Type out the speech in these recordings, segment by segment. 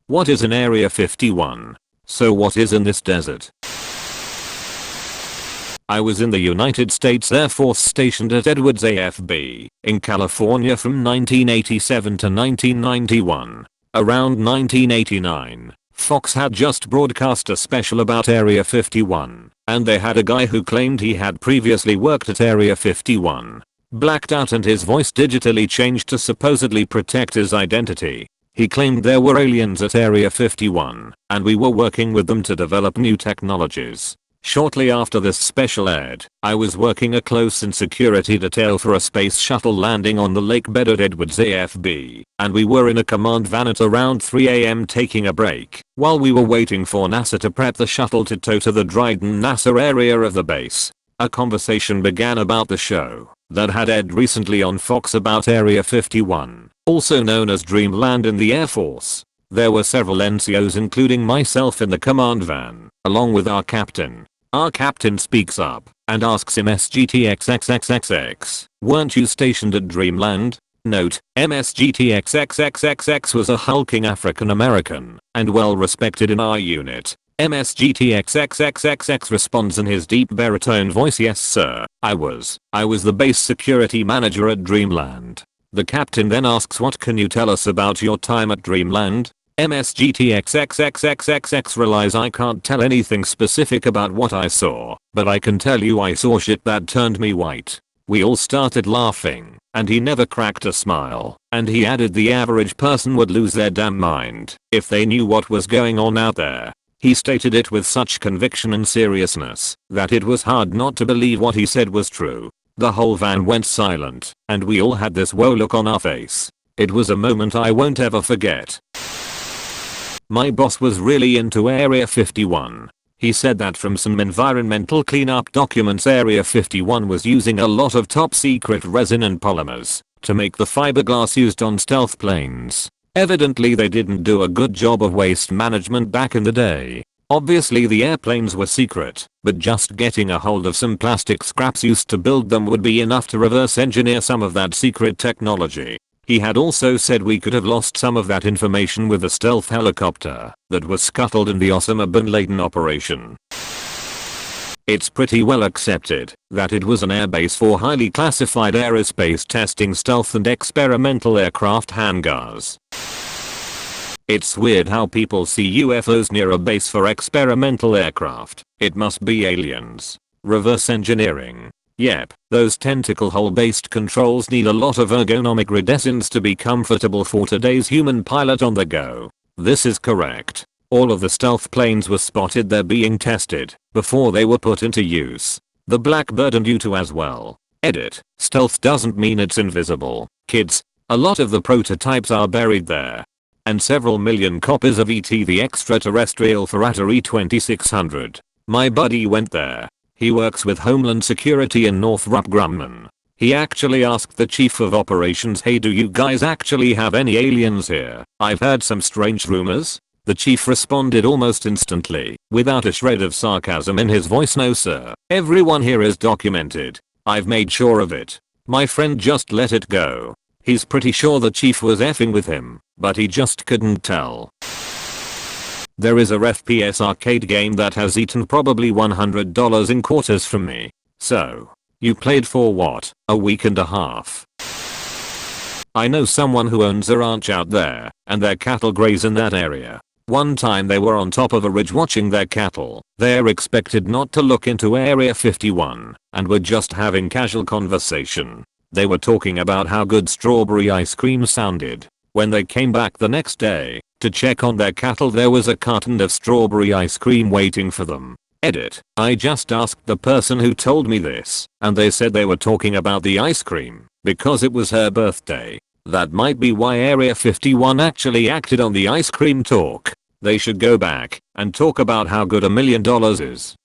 What is in Area 51? So what is in this desert? I was in the United States Air Force stationed at Edwards AFB in California from 1987 to 1991. Around 1989, Fox had just broadcast a special about Area 51, and they had a guy who claimed he had previously worked at Area 51. Blacked out and his voice digitally changed to supposedly protect his identity. He claimed there were aliens at Area 51, and we were working with them to develop new technologies. Shortly after this special aired, I was working a close-in security detail for a space shuttle landing on the lake bed at Edwards AFB, and we were in a command van at around 3 AM taking a break, while we were waiting for NASA to prep the shuttle to tow to the Dryden NASA area of the base. A conversation began about the show that had aired recently on Fox about Area 51, also known as Dreamland in the Air Force. There were several NCOs including myself in the command van, along with our captain. Our captain speaks up and asks him MSGTXXXXX, weren't you stationed at Dreamland? Note, MSGTXXXXX was a hulking African American and well respected in our unit. MSGTXXXXX responds in his deep baritone voice, yes sir, I was the base security manager at Dreamland. The captain then asks, what can you tell us about your time at Dreamland? MSGTXXXXX realize I can't tell anything specific about what I saw, but I can tell you I saw shit that turned me white. We all started laughing, and he never cracked a smile, and he added the average person would lose their damn mind if they knew what was going on out there. He stated it with such conviction and seriousness that it was hard not to believe what he said was true. The whole van went silent, and we all had this whoa look on our face. It was a moment I won't ever forget. My boss was really into Area 51. He said that from some environmental cleanup documents Area 51 was using a lot of top secret resin and polymers to make the fiberglass used on stealth planes. Evidently they didn't do a good job of waste management back in the day. Obviously the airplanes were secret, but just getting a hold of some plastic scraps used to build them would be enough to reverse engineer some of that secret technology. He had also said we could have lost some of that information with a stealth helicopter that was scuttled in the Osama bin Laden operation. It's pretty well accepted that it was an airbase for highly classified aerospace testing stealth and experimental aircraft hangars. It's weird how people see UFOs near a base for experimental aircraft. It must be aliens. Reverse engineering. Yep, those tentacle hole based controls need a lot of ergonomic reticence to be comfortable for today's human pilot on the go. This is correct. All of the stealth planes were spotted there being tested before they were put into use. The Blackbird and U2 as well. Edit. Stealth doesn't mean it's invisible, kids. A lot of the prototypes are buried there. And several million copies of ET the Extraterrestrial for Atari 2600. My buddy went there. He works with Homeland Security in Northrop Grumman. He actually asked the chief of operations, hey, do you guys actually have any aliens here? I've heard some strange rumors. The chief responded almost instantly, without a shred of sarcasm in his voice, no sir, everyone here is documented. I've made sure of it. My friend just let it go. He's pretty sure the chief was effing with him, but he just couldn't tell. There is a FPS arcade game that has eaten probably $100 in quarters from me. So, you played for what, a week and a half? I know someone who owns a ranch out there, and their cattle graze in that area. One time they were on top of a ridge watching their cattle. They're expected not to look into Area 51, and were just having casual conversation. They were talking about how good strawberry ice cream sounded. When they came back the next day to check on their cattle, there was a carton of strawberry ice cream waiting for them. Edit. I just asked the person who told me this, and they said they were talking about the ice cream because it was her birthday. That might be why Area 51 actually acted on the ice cream talk. They should go back and talk about how good $1 million is.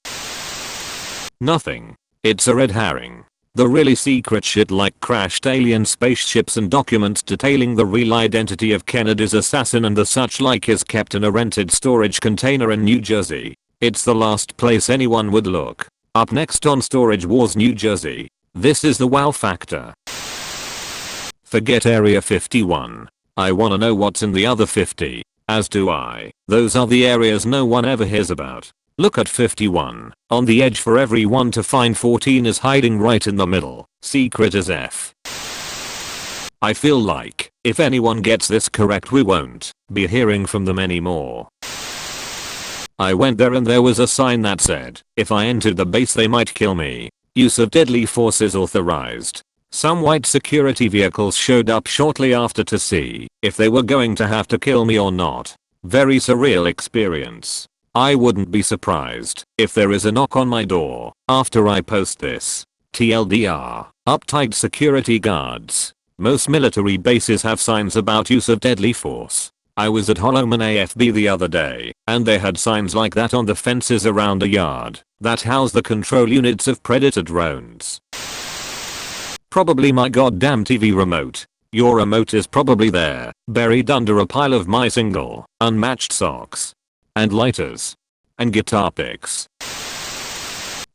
Nothing. It's a red herring. The really secret shit like crashed alien spaceships and documents detailing the real identity of Kennedy's assassin and the such like is kept in a rented storage container in New Jersey. It's the last place anyone would look. Up next on Storage Wars New Jersey. This is the wow factor. Forget Area 51. I wanna know what's in the other 50. As do I. Those are the areas no one ever hears about. Look at 51. On the edge for everyone to find, 14 is hiding right in the middle. Secret as F. I feel like, if anyone gets this correct, we won't be hearing from them anymore. I went there and there was a sign that said, if I entered the base they might kill me. Use of deadly force is authorized. Some white security vehicles showed up shortly after to see if they were going to have to kill me or not. Very surreal experience. I wouldn't be surprised if there is a knock on my door after I post this. TLDR, uptight security guards. Most military bases have signs about use of deadly force. I was at Holloman AFB the other day, and they had signs like that on the fences around a yard that house the control units of Predator drones. Probably my goddamn TV remote. Your remote is probably there, buried under a pile of my single, unmatched socks. And lighters. And guitar picks.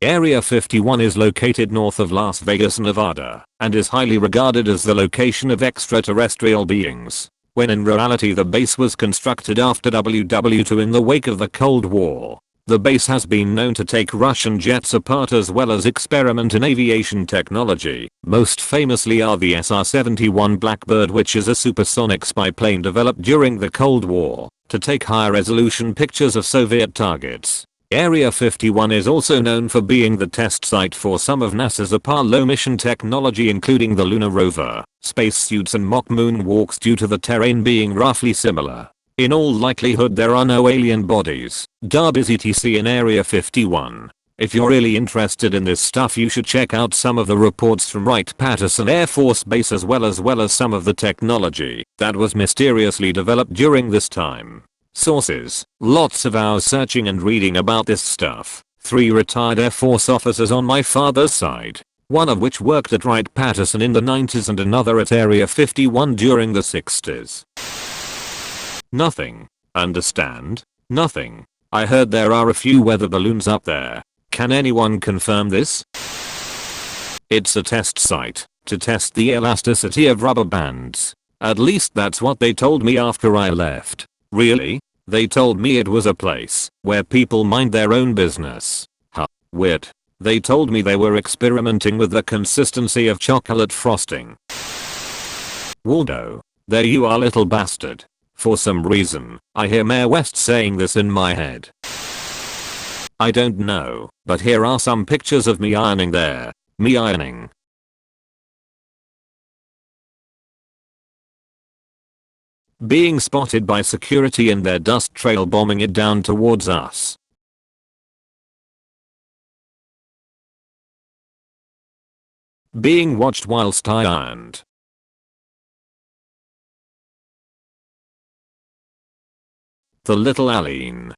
Area 51 is located north of Las Vegas, Nevada, and is highly regarded as the location of extraterrestrial beings, when in reality the base was constructed after WW2 in the wake of the Cold War. The base has been known to take Russian jets apart as well as experiment in aviation technology. Most famously are the SR-71 Blackbird, which is a supersonic spy plane developed during the Cold War to take high resolution pictures of Soviet targets. Area 51 is also known for being the test site for some of NASA's Apollo mission technology, including the lunar rover, spacesuits and mock moonwalks, due to the terrain being roughly similar. In all likelihood there are no alien bodies, dubs etc. in Area 51. If you're really interested in this stuff, you should check out some of the reports from Wright-Patterson Air Force Base as well as some of the technology that was mysteriously developed during this time. Sources: lots of hours searching and reading about this stuff. 3 retired Air Force officers on my father's side, one of which worked at Wright-Patterson in the 90s and another at Area 51 during the 60s. Nothing. Understand? Nothing. I heard there are a few weather balloons up there. Can anyone confirm this? It's a test site to test the elasticity of rubber bands. At least that's what they told me after I left. Really? They told me it was a place where people mind their own business. Huh. Weird. They told me they were experimenting with the consistency of chocolate frosting. Waldo. There you are, little bastard. For some reason, I hear Mayor West saying this in my head. I don't know, but here are some pictures of me ironing there. Me ironing. Being spotted by security in their dust trail, bombing it down towards us. Being watched whilst I ironed. The little Aline.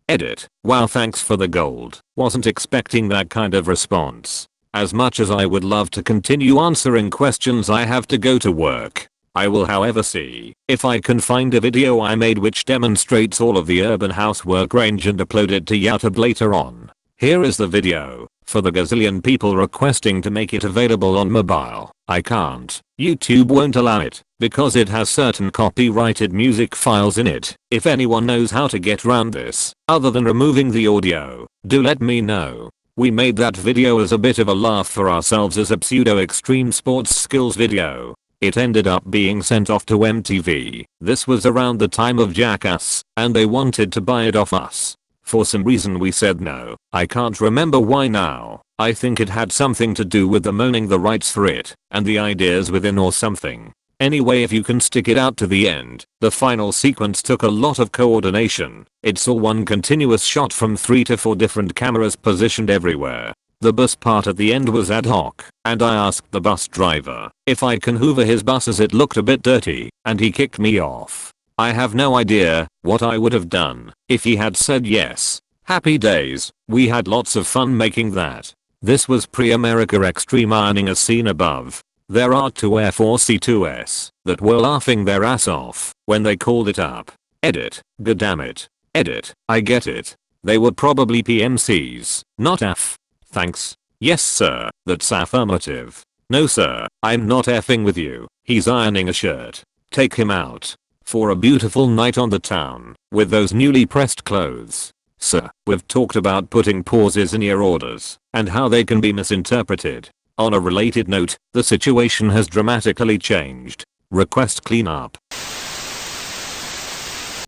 Edit. Wow, thanks for the gold. Wasn't expecting that kind of response. As much as I would love to continue answering questions, I have to go to work. I will however see if I can find a video I made which demonstrates all of the urban housework range and upload it to YouTube later on. Here is the video. For the gazillion people requesting to make it available on mobile, I can't. YouTube won't allow it because it has certain copyrighted music files in it. If anyone knows how to get around this, other than removing the audio, do let me know. We made that video as a bit of a laugh for ourselves as a pseudo extreme sports skills video. It ended up being sent off to MTV. This was around the time of Jackass, and they wanted to buy it off us. For some reason we said no. I can't remember why now. I think it had something to do with them owning the rights for it, and the ideas within or something. Anyway, if you can stick it out to the end, the final sequence took a lot of coordination. It's all one continuous shot from 3 to 4 different cameras positioned everywhere. The bus part at the end was ad hoc, and I asked the bus driver if I can hoover his bus as it looked a bit dirty, and he kicked me off. I have no idea what I would have done if he had said yes. Happy days. We had lots of fun making that. This was pre-America Extreme ironing as seen above. There are 2 Air Force C2S that were laughing their ass off when they called it up. Edit. Goddammit. Edit. I get it. They were probably PMCs, not AF. Thanks. Yes sir, that's affirmative. No sir, I'm not effing with you. He's ironing a shirt. Take him out. For a beautiful night on the town, with those newly pressed clothes. Sir, we've talked about putting pauses in your orders, and how they can be misinterpreted. On a related note, the situation has dramatically changed. Request cleanup.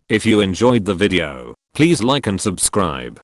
If you enjoyed the video, please like and subscribe.